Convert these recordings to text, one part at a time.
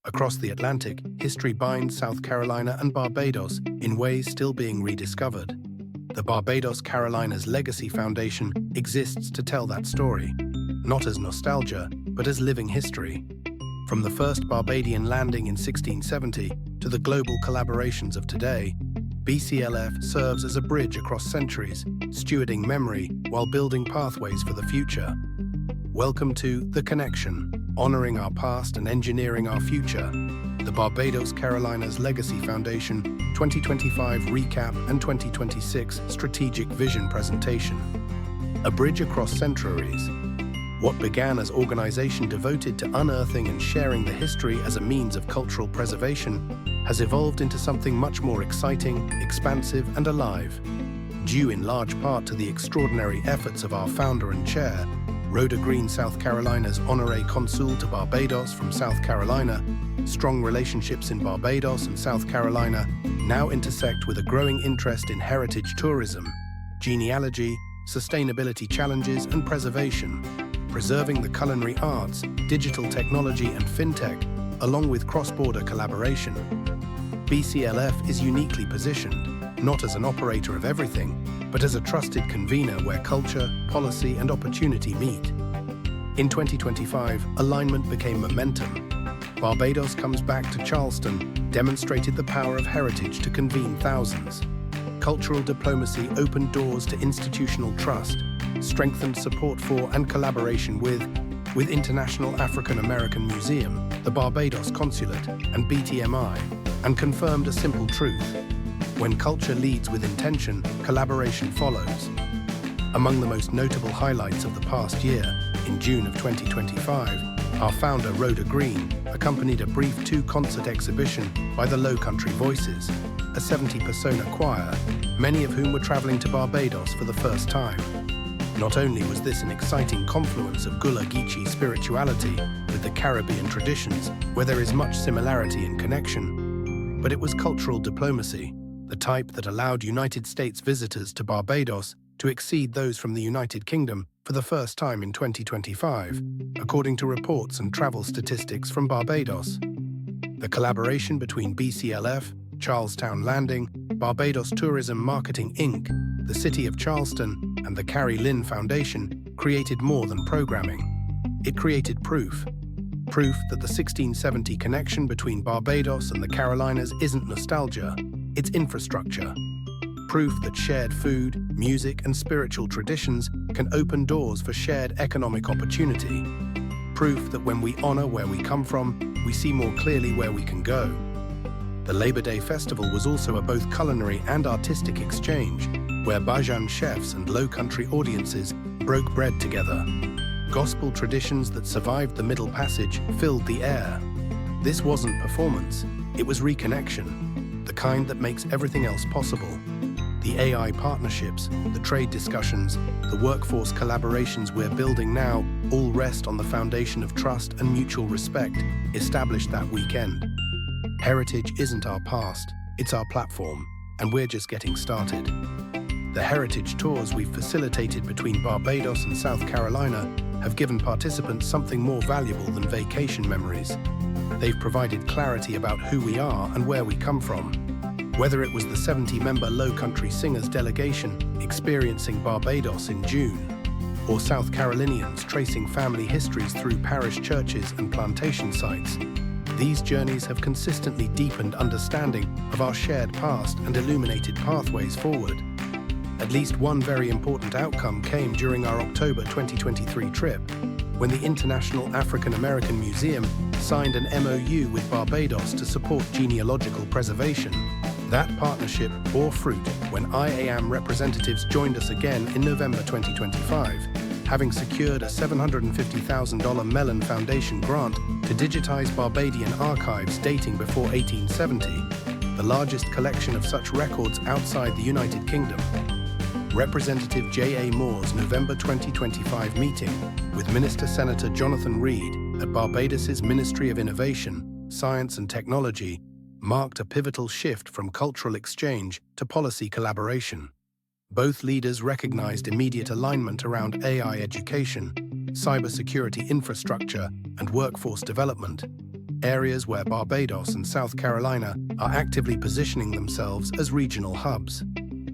Across the Atlantic, history binds South Carolina and Barbados in ways still being rediscovered. The Barbados Carolinas Legacy Foundation exists to tell that story, not as nostalgia, but as living history. From the first Barbadian landing in 1670 to the global collaborations of today, BCLF serves as a bridge across centuries, stewarding memory while building pathways for the future. Welcome to The Connection, honoring our past and engineering our future. The Barbados Carolinas Legacy Foundation 2025 Recap and 2026 Strategic Vision Presentation. A bridge across centuries. What began as an organization devoted to unearthing and sharing the history as a means of cultural preservation has evolved into something much more exciting, expansive, and alive. Due in large part to the extraordinary efforts of our founder and chair, Rhoda Green, South Carolina's Honorary Consul to Barbados from South Carolina, strong relationships in Barbados and South Carolina now intersect with a growing interest in heritage tourism, genealogy, sustainability challenges, and preservation. Preserving the culinary arts, digital technology, and fintech, along with cross-border collaboration. BCLF is uniquely positioned, not as an operator of everything, but as a trusted convener where culture, policy, and opportunity meet. In 2025, alignment became momentum. Barbados Comes Back to Charleston demonstrated the power of heritage to convene thousands. Cultural diplomacy opened doors to institutional trust, strengthened support for and collaboration with International African American Museum, the Barbados Consulate, and BTMI, and confirmed a simple truth. When culture leads with intention, collaboration follows. Among the most notable highlights of the past year, in June of 2025, our founder Rhoda Green accompanied a brief two-concert exhibition by the Lowcountry Voices, a 70-persona choir, many of whom were traveling to Barbados for the first time. Not only was this an exciting confluence of Gullah-Bajan spirituality with the Caribbean traditions, where there is much similarity and connection, but it was cultural diplomacy, the type that allowed United States visitors to Barbados to exceed those from the United Kingdom for the first time in 2025, according to reports and travel statistics from Barbados. The collaboration between BCLF, Charlestowne Landing, Barbados Tourism Marketing Inc., the City of Charleston, and the Carrie Lynn Foundation created more than programming. It created proof that the 1670 connection between Barbados and the Carolinas isn't nostalgia, it's infrastructure. Proof that shared food, music, and spiritual traditions can open doors for shared economic opportunity. Proof that when we honor where we come from, we see more clearly where we can go. The Labor Day Festival was also a both culinary and artistic exchange, where Bajan chefs and Lowcountry audiences broke bread together. Gospel traditions that survived the Middle Passage filled the air. This wasn't performance, it was reconnection, the kind that makes everything else possible. The AI partnerships, the trade discussions, the workforce collaborations we're building now all rest on the foundation of trust and mutual respect established that weekend. Heritage isn't our past, it's our platform, and we're just getting started. The heritage tours we've facilitated between Barbados and South Carolina have given participants something more valuable than vacation memories. They've provided clarity about who we are and where we come from. Whether it was the 70-member Lowcountry Singers delegation experiencing Barbados in June, or South Carolinians tracing family histories through parish churches and plantation sites, these journeys have consistently deepened understanding of our shared past and illuminated pathways forward. At least one very important outcome came during our October 2023 trip, when the International African American Museum signed an MOU with Barbados to support genealogical preservation. That partnership bore fruit when IAM representatives joined us again in November 2025, having secured a $750,000 Mellon Foundation grant to digitize Barbadian archives dating before 1870, the largest collection of such records outside the United Kingdom. Representative J.A. Moore's November 2025 meeting with Minister Senator Jonathan Reed at Barbados's Ministry of Innovation, Science and Technology marked a pivotal shift from cultural exchange to policy collaboration. Both leaders recognized immediate alignment around AI education, cybersecurity infrastructure, and workforce development. areas where Barbados and South Carolina are actively positioning themselves as regional hubs.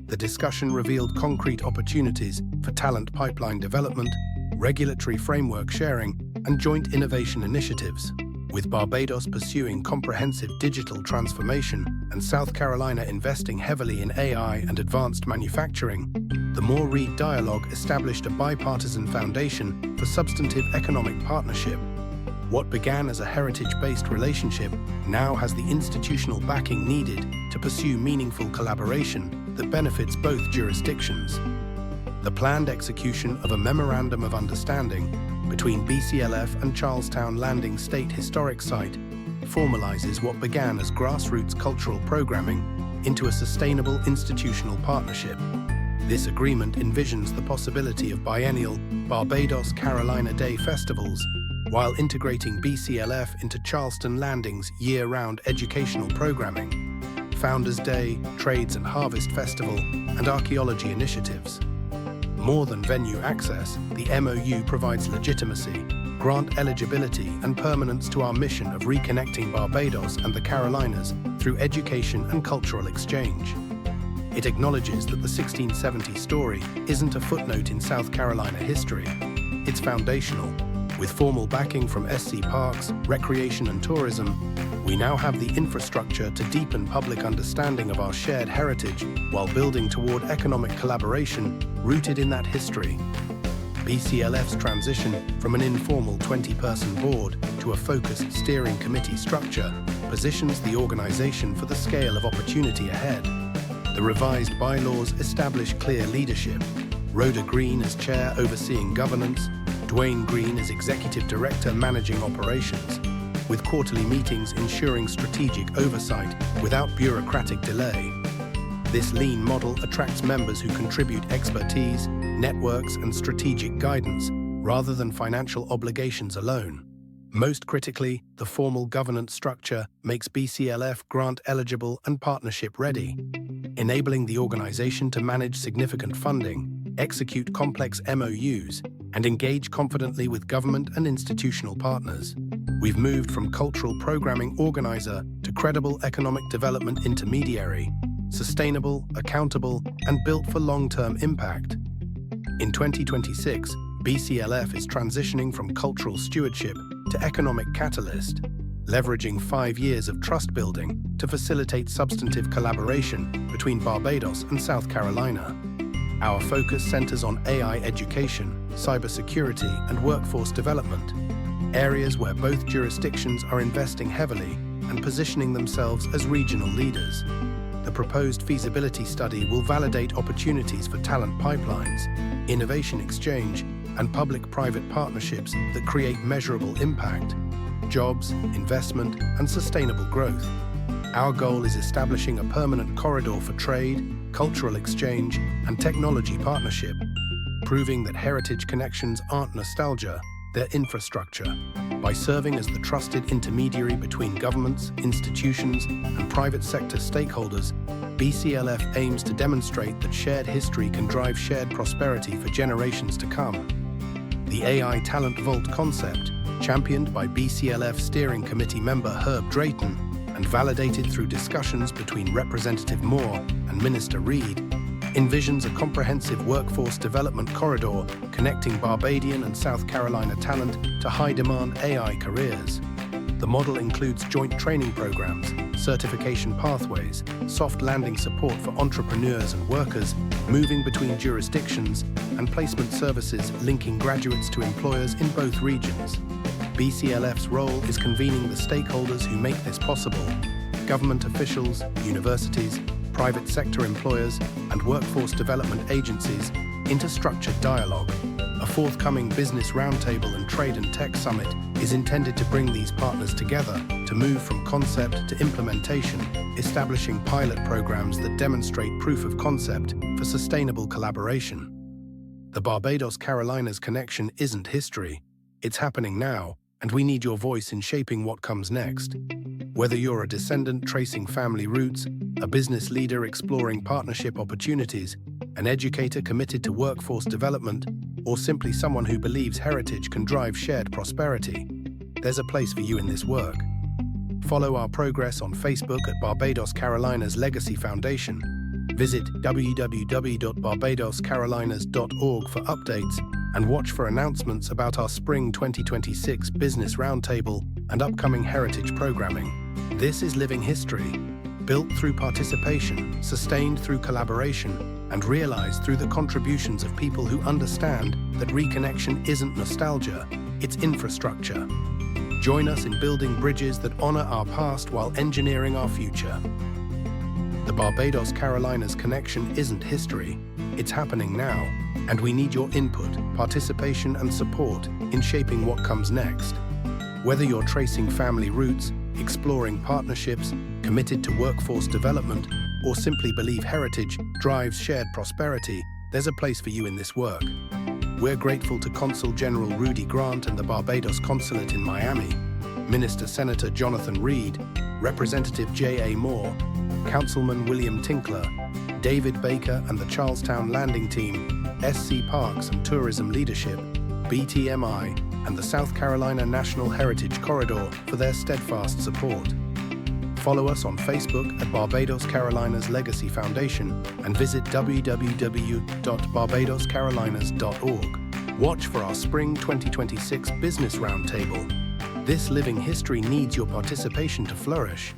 The discussion revealed concrete opportunities for talent pipeline development, regulatory framework sharing, and joint innovation initiatives. With Barbados pursuing comprehensive digital transformation and South Carolina investing heavily in AI and advanced manufacturing, the More-Reed dialogue established a bipartisan foundation for substantive economic partnership. What began as a heritage-based relationship now has the institutional backing needed to pursue meaningful collaboration that benefits both jurisdictions. The planned execution of a Memorandum of Understanding between BCLF and Charlestowne Landing State Historic Site formalizes what began as grassroots cultural programming into a sustainable institutional partnership. This agreement envisions the possibility of biennial Barbados Carolina Day festivals while integrating BCLF into Charleston Landing's year-round educational programming, Founders Day, Trades and Harvest Festival, and archaeology initiatives. More than venue access, the MOU provides legitimacy, grant eligibility, and permanence to our mission of reconnecting Barbados and the Carolinas through education and cultural exchange. It acknowledges that the 1670 story isn't a footnote in South Carolina history. It's foundational. With formal backing from SC Parks, Recreation and Tourism, we now have the infrastructure to deepen public understanding of our shared heritage while building toward economic collaboration rooted in that history. BCLF's transition from an informal 20-person board to a focused steering committee structure positions the organization for the scale of opportunity ahead. The revised bylaws establish clear leadership. Rhoda Green as chair overseeing governance, Dwayne Green as executive director managing operations, with quarterly meetings ensuring strategic oversight without bureaucratic delay. This lean model attracts members who contribute expertise, networks, and strategic guidance rather than financial obligations alone. Most critically, the formal governance structure makes BCLF grant eligible and partnership ready, enabling the organization to manage significant funding, execute complex MOUs, and engage confidently with government and institutional partners. We've moved from cultural programming organizer to credible economic development intermediary, sustainable, accountable, and built for long-term impact. In 2026, BCLF is transitioning from cultural stewardship to economic catalyst, leveraging 5 years of trust building to facilitate substantive collaboration between Barbados and South Carolina. Our focus centers on AI education, cybersecurity, and workforce development, areas where both jurisdictions are investing heavily and positioning themselves as regional leaders. The proposed feasibility study will validate opportunities for talent pipelines, innovation exchange, and public-private partnerships that create measurable impact, jobs, investment, and sustainable growth. Our goal is establishing a permanent corridor for trade, cultural exchange, and technology partnership, proving that heritage connections aren't nostalgia, they're infrastructure. By serving as the trusted intermediary between governments, institutions, and private sector stakeholders, BCLF aims to demonstrate that shared history can drive shared prosperity for generations to come. The AI Talent Vault concept, championed by BCLF Steering Committee member Herb Drayton and validated through discussions between Representative Moore and Minister Reed, envisions a comprehensive workforce development corridor connecting Barbadian and South Carolina talent to high-demand AI careers. The model includes joint training programs, certification pathways, soft landing support for entrepreneurs and workers moving between jurisdictions, and placement services linking graduates to employers in both regions. BCLF's role is convening the stakeholders who make this possible: government officials, universities, private sector employers, and workforce development agencies into structured dialogue. A forthcoming Business Roundtable and Trade and Tech Summit is intended to bring these partners together to move from concept to implementation, establishing pilot programs that demonstrate proof of concept for sustainable collaboration. The Barbados Carolinas connection isn't history, it's happening now, and we need your voice in shaping what comes next. Whether you're a descendant tracing family roots, a business leader exploring partnership opportunities, an educator committed to workforce development, or simply someone who believes heritage can drive shared prosperity, there's a place for you in this work. Follow our progress on Facebook at Barbados Carolinas Legacy Foundation. Visit www.barbadoscarolinas.org for updates and watch for announcements about our Spring 2026 Business Roundtable and upcoming heritage programming. This is living history, built through participation, sustained through collaboration, and realized through the contributions of people who understand that reconnection isn't nostalgia, it's infrastructure. Join us in building bridges that honor our past while engineering our future. The Barbados Carolinas connection isn't history, it's happening now, and we need your input, participation, and support in shaping what comes next. Whether you're tracing family roots, exploring partnerships, committed to workforce development, or simply believe heritage drives shared prosperity, there's a place for you in this work. We're grateful to Consul General Rudy Grant and the Barbados Consulate in Miami, Minister Senator Jonathan Reed, Representative J.A. Moore, Councilman William Tinkler, David Baker and the Charlestowne Landing Team, SC Parks and Tourism Leadership, BTMI, and the South Carolina National Heritage Corridor for their steadfast support. Follow us on Facebook at Barbados Carolinas Legacy Foundation and visit www.barbadoscarolinas.org. Watch for our Spring 2026 Business Roundtable. This living history needs your participation to flourish.